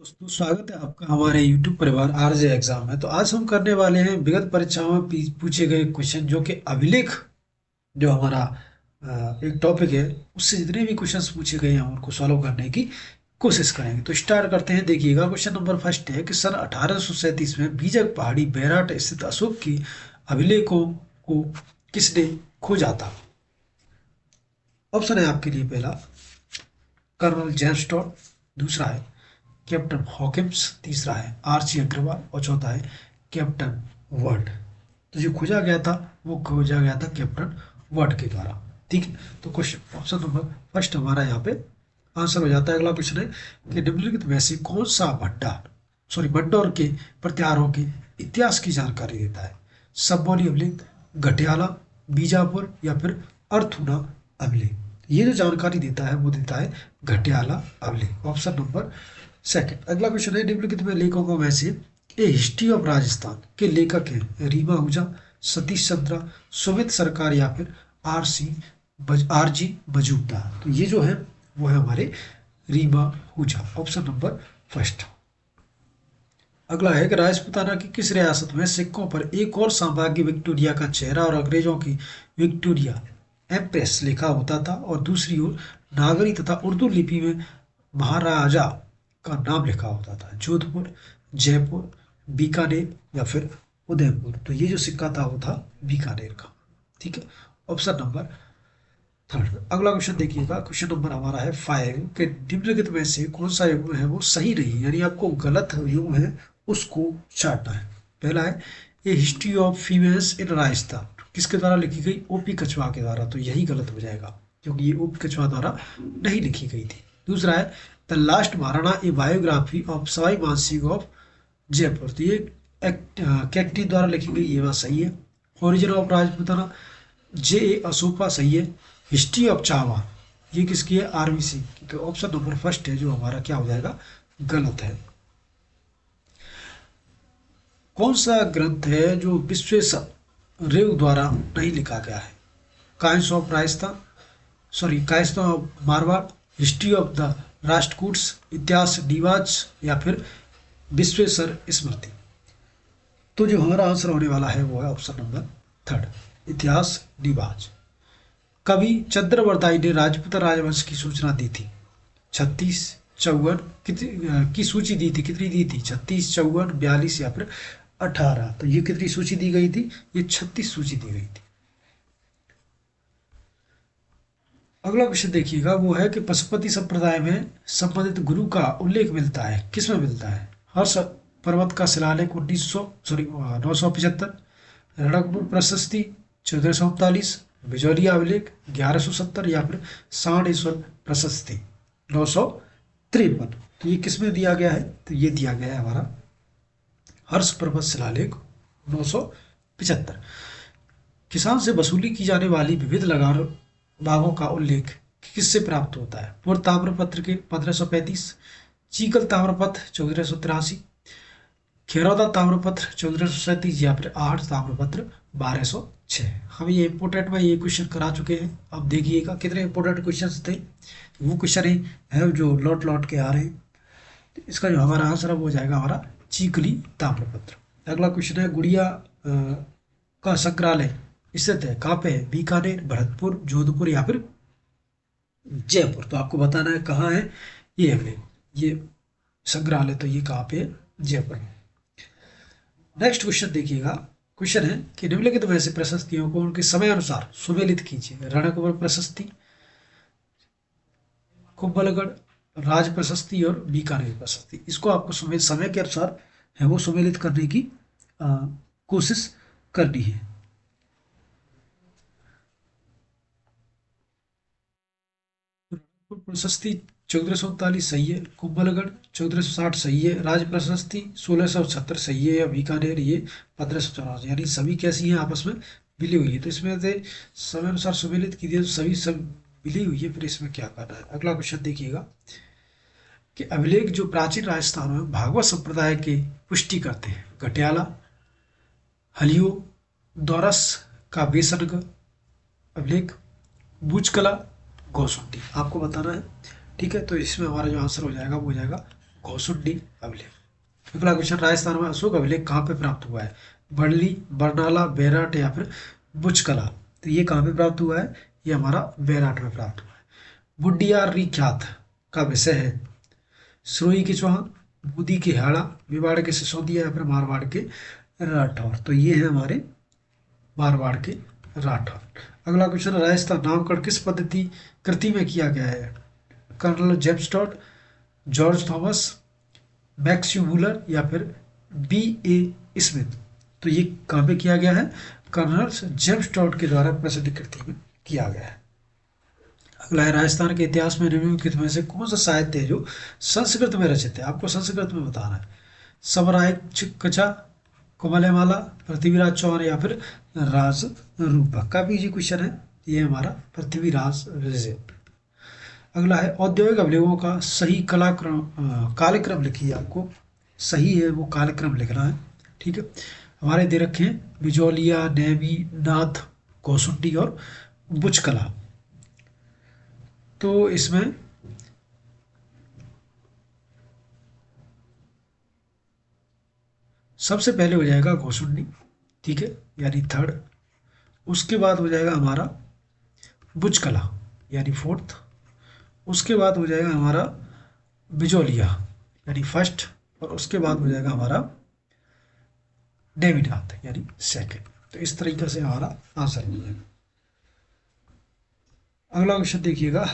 दोस्तों, स्वागत है आपका हमारे YouTube परिवार आरजे एग्जाम में। तो आज हम करने वाले हैं विगत परीक्षाओं में पूछे गए क्वेश्चन, जो कि अभिलेख जो हमारा एक टॉपिक है, उससे जितने भी क्वेश्चंस पूछे गए हैं हम उनको सॉल्व करने की कोशिश करेंगे। तो स्टार्ट करते हैं। देखिएगा, क्वेश्चन नंबर फर्स्ट है कि सन 1837 में बीजक पहाड़ी बैराट स्थित अशोक की अभिलेखों को किसने खोजा था? ऑप्शन है आपके लिए, पहला कर्नल जेम्स टॉड, दूसरा है कैप्टन हॉकिंस, तीसरा है आरसी अग्रवाल और चौथा है कैप्टन वर्ड। तो जो खोजा गया था वो खोजा गया था कैप्टन वर्ड के द्वारा। ठीक है, तो क्वेश्चन ऑप्शन नंबर फर्स्ट हमारा यहाँ पे आंसर हो जाता है। अगला क्वेश्चन है कि निम्नलिखित में से कौन सा मंडौर के प्रत्यारों के इतिहास की जानकारी देता है? सबमौली अभिलेख, घटियाला, बीजापुर या फिर अर्थुना अभिलेख? ये जो जानकारी देता है वो देता है घटियाला अभिलेख, ऑप्शन नंबर सेकंड। अगला क्वेश्चन है निम्नलिखित में लेखकों में से ए हिस्ट्री ऑफ राजस्थान के लेखक हैं रीमा आहूजा, सतीश चंद्रा, सुमित सरकार या फिर आर जी मजूमदार? तो ये जो है वो है हमारे Reema Ahuja, option number first. अगला है कि राजपूताना की किस रियासत में सिक्कों पर एक और सौभाग्य विक्टोरिया का चेहरा और अंग्रेजों की विक्टोरिया एम्प्रेस लिखा होता था, और दूसरी ओर नागरी तथा उर्दू लिपि में महाराजा का नाम लिखा होता था? जोधपुर, जयपुर, बीकानेर या फिर उदयपुर? तो ये जो सिक्का था वो था बीकानेर का। ठीक है, ऑप्शन नंबर थर्ड। अगला क्वेश्चन देखिएगा, क्वेश्चन नंबर हमारा है 5 कि निम्नलिखित में से कौन सा युग्म है वो सही नहीं, यानी आपको गलत युग्म है उसको छांटना है। पहला है a history of females in Rajasthan, किसके द्वारा लिखी गई? ओपी कछवा के द्वारा। तो यही गलत हो जाएगा क्योंकि ये ओपी कछवा द्वारा नहीं लिखी गई थी। दूसरा है the last Maharana A biography of Sawai Mansingh of Jaipur, तो ये कैक्टी द्वारा लिखी गई, ये बात सही है। ओरिजिन ऑफ राजपूताना जे ए अशोका सही है। हिस्ट्री ऑफ चावा ये किसकी है? आरबीसी की। तो ऑप्शन नंबर फर्स्ट है जो हमारा क्या हो जाएगा? गलत है। कौन सा ग्रंथ है जो विश्वेश्वर रेव द्वारा नहीं लिखा गया है? Coins of Rajasthan, coins of Marwar, history of the Rashtrakutas, इतिहास डिवाज या फिर विश्वेश्वर स्मृति? तो जो हमारा आंसर होने वाला है वो है ऑप्शन नंबर थर्ड, इतिहास डिवाज। कवि चंद्रवरदाई ने राजपूत राजवंश की सूचना दी थी 36, 54 की सूची दी थी, कितनी दी थी? 36, 54, 42 या फिर 18? तो ये कितनी सूची दी गई थी? ये 36 सूची दी गई थी। अगला क्वेश्चन देखिएगा, वो है कि पशुपति संप्रदाय में संबंधित गुरु का उल्लेख मिलता है, किसमें मिलता है? हर्ष पर्वत का शिलालेख 975, रणकपुर प्रशस्ति 1439, बिजौलिया अभिलेख 1170 या फिर साणेश्वर प्रशस्ति 953? तो ये किसमें दिया गया है? तो ये दिया गया है हमारा हर्ष पर्वत शिलालेख 975। किसान से वसूली की जाने वाली विविध लगान भागों का उल्लेख किससे प्राप्त होता है? पूर्व ताम्रपत्र के 1535, चीकल ताम्रपत्र 1483, खेरौदा ताम्रपत्र 1437 या फिर आठ ताम्रपत्र 1206? हम ये इंपोर्टेंट में ये क्वेश्चन करा चुके हैं। अब देखिएगा कितने इंपोर्टेंट क्वेश्चन थे, वो क्वेश्चन ही है जो लौट लौट के आ रहे हैं। तो इसका जो हमारा आंसर है वो हो जाएगा हमारा चीकली ताम्रपत्र। अगला क्वेश्चन है गुड़िया का संग्रहालय स्थित है कहाँ पे है? बीकानेर, भरतपुर, जोधपुर या फिर जयपुर? तो आपको बताना है कहाँ है ये हमें ये संग्रहालय, तो ये कहाँ पे है? जयपुर में। नेक्स्ट क्वेश्चन देखिएगा, क्वेश्चन है कि निम्नलिखित में से प्रशस्तियों को उनके समय अनुसार सुमेलित कीजिए। रणकपुर प्रशस्ति, कुंभलगढ़ राज प्रशस्ति और बीकानेर प्रशस्ति। इसको आपको समय के अनुसार है वो सुमेलित करने की कोशिश करनी है। प्रशस्ति 1439 सही है, कुंभलगढ़ 1460 सही है, राज प्रशस्ति 1676 सही है, या बीकानेर ये 1584? यानी सभी कैसी हैं? आपस में मिली हुई है। तो इसमें से समय अनुसार सुमेलित कीजिए, तो सभी सब मिली हुई है, फिर इसमें क्या करना है? अगला क्वेश्चन देखिएगा कि अभिलेख जो प्राचीन राजस्थान में भागवत संप्रदाय की पुष्टि करते हैं। घटियाला, हलियो, दौरस का बेसनग अभिलेख, बूचकला, गौसुंडी? आपको बताना है। ठीक है, तो इसमें हमारा जो आंसर हो जाएगा वो हो जाएगा घोसुंडी अभिलेख। अगला क्वेश्चन, राजस्थान में अशोक अभिलेख कहाँ पे प्राप्त हुआ है? बर्ली, बरनाला, बेराट या फिर बुचकला। तो ये कहाँ पे प्राप्त हुआ है? ये हमारा बेराट में प्राप्त हुआ है। बुडियार ख्यात का विषय है सुरोही के चौहान, बूदी के हाड़ा, मेवाड़ के सिसोदिया या फिर मारवाड़ के राठौर। तो ये है हमारे मारवाड़ के राठौर। अगला क्वेश्चन, राजस्थान नामकरण किस पद्धति कृति में किया गया है? Colonel James Tod, George Thomas, Max Muller या फिर B.A. स्मिथ। तो ये कहाँ पे किया गया है? कर्नल जेम्स टॉड के द्वारा प्रसिद्ध कृति में किया गया है। अगला है, राजस्थान के इतिहास में निम्नलिखित में से कौन सा साहित्य है जो संस्कृत में रचित है? आपको संस्कृत में बताना है। सबराय कचा, कुमलेमाला, पृथ्वीराज चौहान या फिर राज रूपक। काफी इजी क्वेश्चन है ये हमारा पृथ्वीराज विजय। अगला है, औद्योगिक अभिलेखों का सही कालक्रम लिखिए। आपको सही है वो कालक्रम लिखना है, ठीक है। हमारे दे रखे हैं बिजौलिया, नेमी, नाथ, घोसुंडी और बुचकला। तो इसमें सबसे पहले हो जाएगा घोसुंडी, ठीक है, यानी थर्ड। उसके बाद हो जाएगा हमारा बुचकला यानी फोर्थ। उसके बाद हो जाएगा हमारा बिजौलिया यानी फर्स्ट। और उसके बाद हो जाएगा हमारा नेमिनाथ यानी सेकंड। तो इस तरीके से हमारा आंसर हो जाएगा। अगला क्वेश्चन देखिएगा,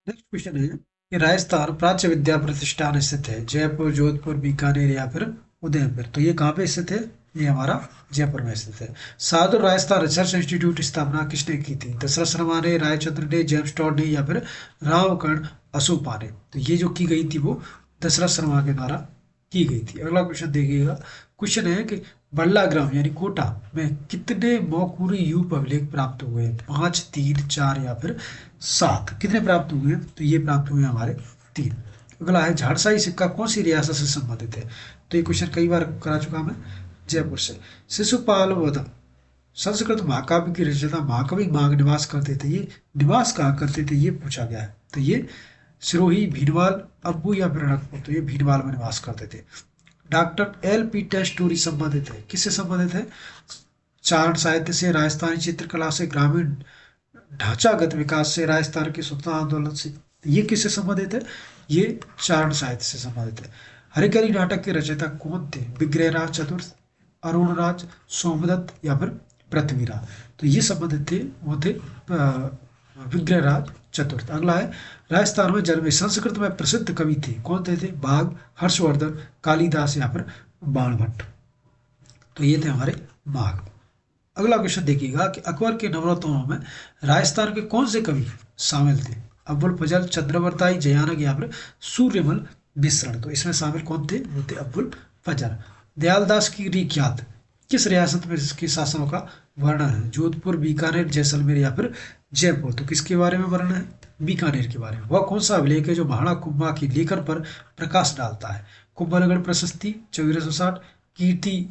नेक्स्ट क्वेश्चन है कि राजस्थान प्राच्य विद्या प्रतिष्ठान स्थित है जयपुर, जोधपुर, बीकानेर या फिर उदयपुर। तो ये कहाँ पे स्थित है? ये हमारा जयपुर में स्थित है। साधु राजस्थान रिसर्च इंस्टीट्यूट स्थापना किसने की थी? दशरथ शर्मा ने, रायचंद्र ने, जेम्स टॉड ने या फिर रामकर्ण अशोपा ने। तो ये जो की गई थी वो दशरथ शर्मा के द्वारा की गई थी। अगला क्वेश्चन देखिएगा, क्वेश्चन है कि बल्लाग्राम यानी कोटा में कितने मौकूरी यूप अभिलेख प्राप्त हुए? 5, 3, 4 या फिर 7। कितने प्राप्त हुए हैं? तो ये प्राप्त हुए हमारे 3। अगला है, झाड़साई सिक्का कौन सी रियासत से संबंधित है? तो ये क्वेश्चन कई बार करा चुका मैं, जयपुर से। शिशुपाल वध संस्कृत महाकाव्य की रचना महाकवि माघ निवास करते थे। ये निवास कहाँ करते थे ये पूछा गया है। तो ये सिरोही, भीनवाल, अब्बू या फिर रणकपुर। तो ये भीनवाल में निवास करते थे। Doctor L.P. टेस्टोरी संबंधित है, किससे संबंधित है? चारण साहित्य से, राजस्थानी चित्रकला से, ग्रामीण ढांचागत विकास से, राजस्थान के स्वतंत्रता आंदोलन से। ये किससे संबंधित है? ये चारण साहित्य से संबंधित है। हरिकरी नाटक के रचयिता कौन थे? विग्रहराज चतुर्थ, अरुणराज, सोमदत्त या फिर पृथ्वीराज। तो ये संबंधित थे, वो थे विग्रहराज चतुर्थ। अगला है, राजस्थान में जन्मे संस्कृत में प्रसिद्ध कवि थे, कौन थे? बाघ, हर्षवर्धन, कालिदास या फिर बाणभट्ट। तो ये थे हमारे बाघ। अगला क्वेश्चन देखिएगा कि अकबर के नवरत्नों में राजस्थान के कौन से कवि शामिल थे? अब्बुल फजल, चंद्रवर्ताई, जयानक या फिर सूर्यमल मिश्रण। तो इसमें शामिल कौन थे? वो थे अब्बुल फजल। दयालदास की ख्यात किस रियासत में इसके शासनों का वर्णन है? जोधपुर, बीकानेर, जैसलमेर या फिर जयपुर। तो किसके बारे में वर्णन है? बीकानेर के बारे में। वह कौन सा अभिलेख है जो महाराणा कुंभा की लेखन पर प्रकाश डालता है? कुंभलगढ़ प्रशस्ति 1460, कीर्ति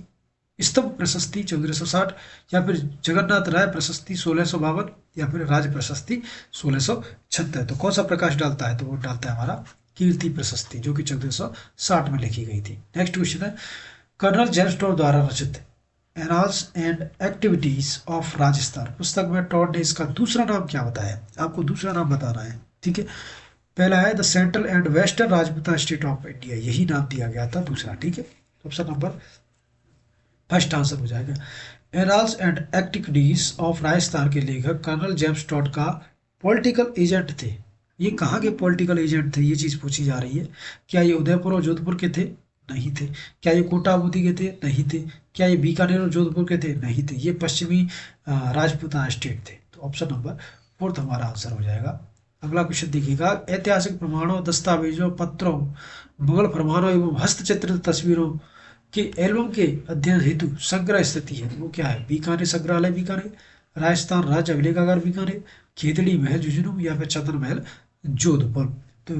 स्तंभ प्रशस्ति 1460 या फिर जगन्नाथ राय प्रशस्ति 1652 या फिर राज प्रशस्ति 1676। तो कौन सा प्रकाश डालता है? तो वो डालता है हमारा कीर्ति प्रशस्ति, जो कि 1460 में लिखी गई थी। नेक्स्ट क्वेश्चन है, कर्नल जेम्स टॉड द्वारा रचित annals and activities of Rajasthan पुस्तक में टॉड ने इसका दूसरा नाम क्या बताया? आपको दूसरा नाम बताना है, ठीक है। पहला है the central and western Rajputana state of India, यही नाम दिया गया था दूसरा, ठीक है। ऑप्शन नंबर फर्स्ट आंसर हो जाएगा। Annals and activities of Rajasthan के लेखक कर्नल जेम्स टॉड का पॉलिटिकल एजेंट थे। ये कहाँ के पॉलिटिकल एजेंट थे, ये चीज़ पूछी जा रही है। क्या ये उदयपुर और जोधपुर के थे? नहीं थे। क्या ये कोटा बूदी के थे? नहीं थे। क्या ये बीकानेर और जोधपुर के थे? नहीं थे। ये पश्चिमी राजपूताना स्टेट थे। तो ऑप्शन नंबर फोर्थ हमारा आंसर हो जाएगा। अगला क्वेश्चन देखिएगा, ऐतिहासिक प्रमाणों, दस्तावेजों, पत्रों, मुगल फरमानों एवं हस्तचित्रित तस्वीरों के एल्बम के अध्ययन हेतु संग्रह स्थिति है, वो क्या है? बीकानेर संग्रहालय बीकानेर, राजस्थान राज्य अभिलेखागार बीकानेर, खेतड़ी महल झुंझुनू या फिर चंदन महल जोधपुर। तो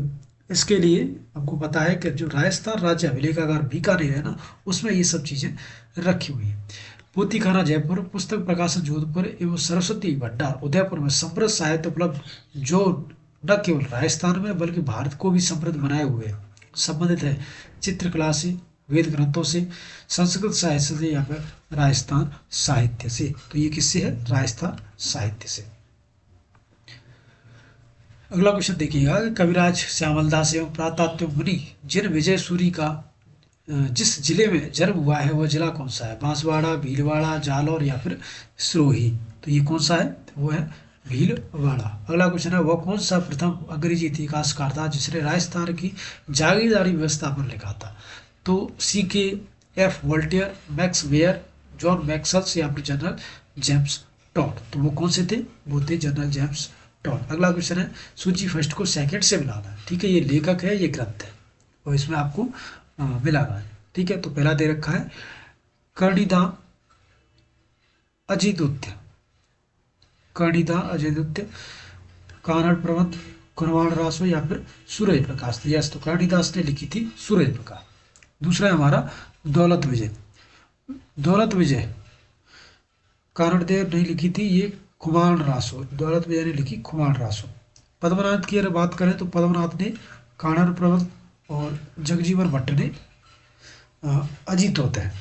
इसके लिए हमको पता है कि जो राजस्थान राज्य अभिलेखागार बीकानेर है ना, उसमें ये सब चीज़ें रखी हुई हैं। पोथीखाना जयपुर, पुस्तक प्रकाशन जोधपुर एवं सरस्वती भंडार उदयपुर में समृद्ध साहित्य उपलब्ध, जो न केवल राजस्थान में बल्कि भारत को भी समृद्ध बनाए हुए संबंधित है चित्रकला से, वेद ग्रंथों से, संस्कृत साहित्य से या फिर राजस्थान साहित्य से। तो ये किससे है? राजस्थान साहित्य से। अगला क्वेश्चन देखिएगा कि कविराज श्यामलदास एवं प्रातात्व मुनि जिन विजय सूरी का जिस जिले में जन्म हुआ है वह जिला कौन सा है? बांसवाड़ा, भीलवाड़ा, जालौर या फिर सिरोही। तो ये कौन सा है? वो है भीलवाड़ा। अगला क्वेश्चन है वह कौन सा प्रथम अंग्रेजी इतिहासकार था जिसने राजस्थान की जागीरदारी व्यवस्था पर लिखा था? तो CK Voltaire, Max Weber, John Maxwell या फिर जनरल जेम्स टॉड। तो वो कौन से थे? वो थे जनरल जेम्स टॉड। अगला क्वेश्चन है सूची फर्स्ट को सेकंड से मिलाना है। ठीक है, ये लेखक है, ये ग्रंथ है और इसमें आपको मिलाना है। ठीक है, तो पहला दे रखा है कर्णिदा अजिदुत्य, कर्णिदा अजिदुत्य, कानड़ प्रबंध, कुरवाण रासो या फिर सूरज प्रकाश। यस, तो कर्णिदास ने लिखी थी सूरज प्रकाश। दूसरा है हमारा दौलत विजय। दौलत विजय कानड़देव नहीं लिखी थी, ये खुमान रासो, दौलत विजय ने लिखी खुमान रासो। पद्मनाथ की अगर बात करें तो पद्मनाथ ने कानड़ प्रबंध और जगजीवन भट्ट ने अजीत होता है।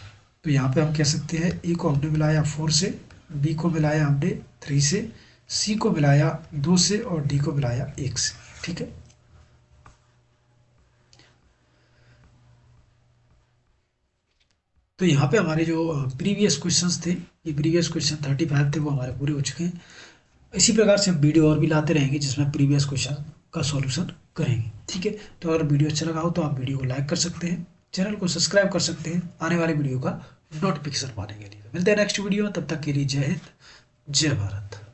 तो यहाँ पे हम कह सकते हैं ए को हमने मिलाया 4 से, बी को मिलाया हमने 3 से, सी को मिलाया 2 से और डी को मिलाया 1 से। ठीक है, तो यहाँ पे हमारे जो प्रीवियस क्वेश्चंस थे, ये प्रीवियस क्वेश्चन 35 थे, वो हमारे पूरे हो चुके हैं। इसी प्रकार से हम वीडियो और भी लाते रहेंगे जिसमें प्रीवियस क्वेश्चन का सॉल्यूशन करेंगे। ठीक है, तो अगर वीडियो अच्छा लगा हो तो आप वीडियो को लाइक कर सकते हैं, चैनल को सब्सक्राइब कर सकते हैं आने वाले वीडियो का नोटिफिकेशन पाने के लिए। मिलते हैं नेक्स्ट वीडियो, तब तक के लिए जय हिंद, जय भारत।